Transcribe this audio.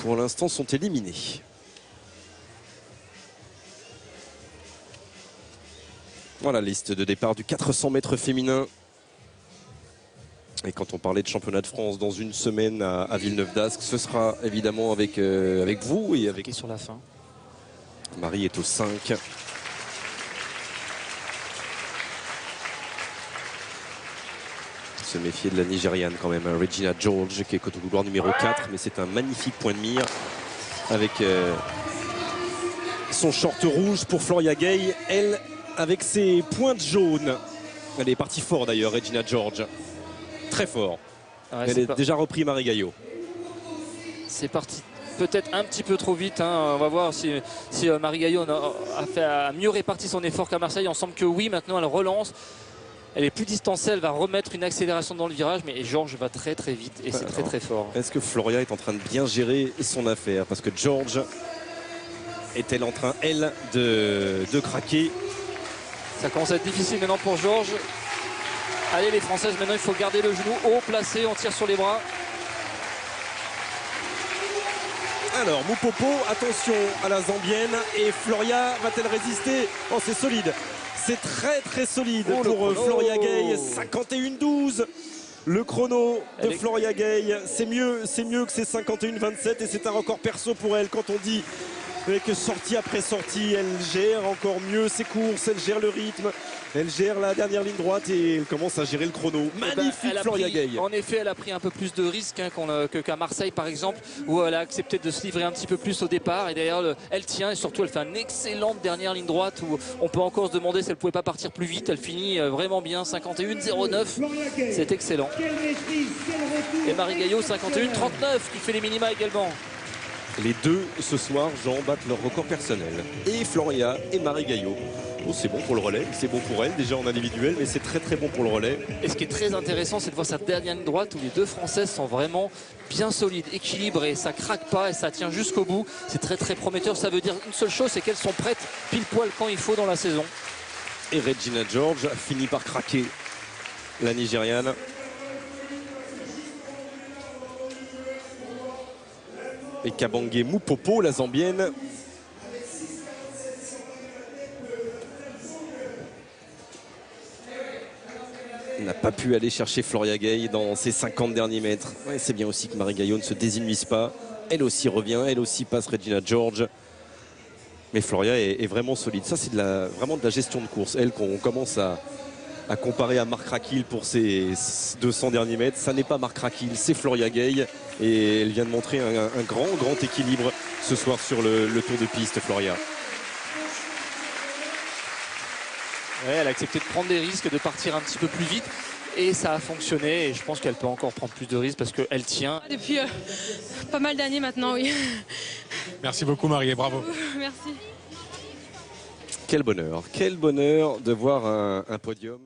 pour l'instant, sont éliminés. Voilà, liste de départ du 400 mètres féminin. Et quand on parlait de championnat de France dans une semaine à Villeneuve-d'Ascq, ce sera évidemment avec vous et avec... Sur la fin. Marie est au 5. Se méfier de la Nigériane quand même, Regina George qui est côté couloir numéro 4, mais c'est un magnifique point de mire avec son short rouge pour Floria Gay, elle avec ses pointes jaunes. Elle est partie fort d'ailleurs, Regina George, très fort. Ouais, elle est déjà repris Marie Gaillot. C'est parti peut-être un petit peu trop vite, hein. On va voir si Marie Gaillot a mieux réparti son effort qu'à Marseille. On semble que oui, maintenant elle relance. Elle est plus distancée, elle va remettre une accélération dans le virage, mais George va très très vite et c'est très très fort. Est-ce que Floria est en train de bien gérer son affaire? Parce que George est-elle en train, elle, de craquer? Ça commence à être difficile maintenant pour George. Allez les Françaises, maintenant il faut garder le genou haut placé, on tire sur les bras. Alors Moupopo, attention à la Zambienne, et Floria va-t-elle résister? Oh, c'est solide. C'est très très solide pour Floria Gay, 51-12. Le chrono de Floria Gay, c'est mieux que ses 51-27 et c'est un record perso pour elle. Quand on dit que sortie après sortie, elle gère encore mieux ses courses, elle gère le rythme, elle gère la dernière ligne droite et elle commence à gérer le chrono. Magnifique Floria Gay. En effet, elle a pris un peu plus de risques hein, qu'à Marseille par exemple, où elle a accepté de se livrer un petit peu plus au départ et derrière elle tient et surtout elle fait une excellente dernière ligne droite où on peut encore se demander si elle ne pouvait pas partir plus vite. Elle finit vraiment bien, 51-09, c'est excellent. Et Marie Gaillot 51-39 qui fait les minima également. Les deux ce soir, Jean, battent leur record personnel. Et Floria et Marie Gaillot. Oh, c'est bon pour le relais, c'est bon pour elle déjà en individuel, mais c'est très très bon pour le relais. Et ce qui est très intéressant, c'est de voir cette dernière ligne droite où les deux Françaises sont vraiment bien solides, équilibrées, ça craque pas et ça tient jusqu'au bout. C'est très très prometteur. Ça veut dire une seule chose, c'est qu'elles sont prêtes pile poil quand il faut dans la saison. Et Regina George a fini par craquer, la Nigériane. Et Kabange Moupopo, la Zambienne. N'a pas pu aller chercher Floria Gay dans ses 50 derniers mètres. Ouais, c'est bien aussi que Marie Gaillot ne se désinhibe pas. Elle aussi revient, elle aussi passe Regina George. Mais Floria est vraiment solide. Ça, c'est vraiment de la gestion de course. Elle, qu'on commence à comparer à Marc Raquil pour ses 200 derniers mètres. Ça n'est pas Marc Raquil, c'est Floria Gay. Et elle vient de montrer un grand équilibre ce soir sur le tour de piste, Floria. Ouais, elle a accepté de prendre des risques, de partir un petit peu plus vite. Et ça a fonctionné. Et je pense qu'elle peut encore prendre plus de risques parce qu'elle tient. Depuis pas mal d'années maintenant, oui. Merci beaucoup Marie et bravo. Merci. Quel bonheur de voir un podium.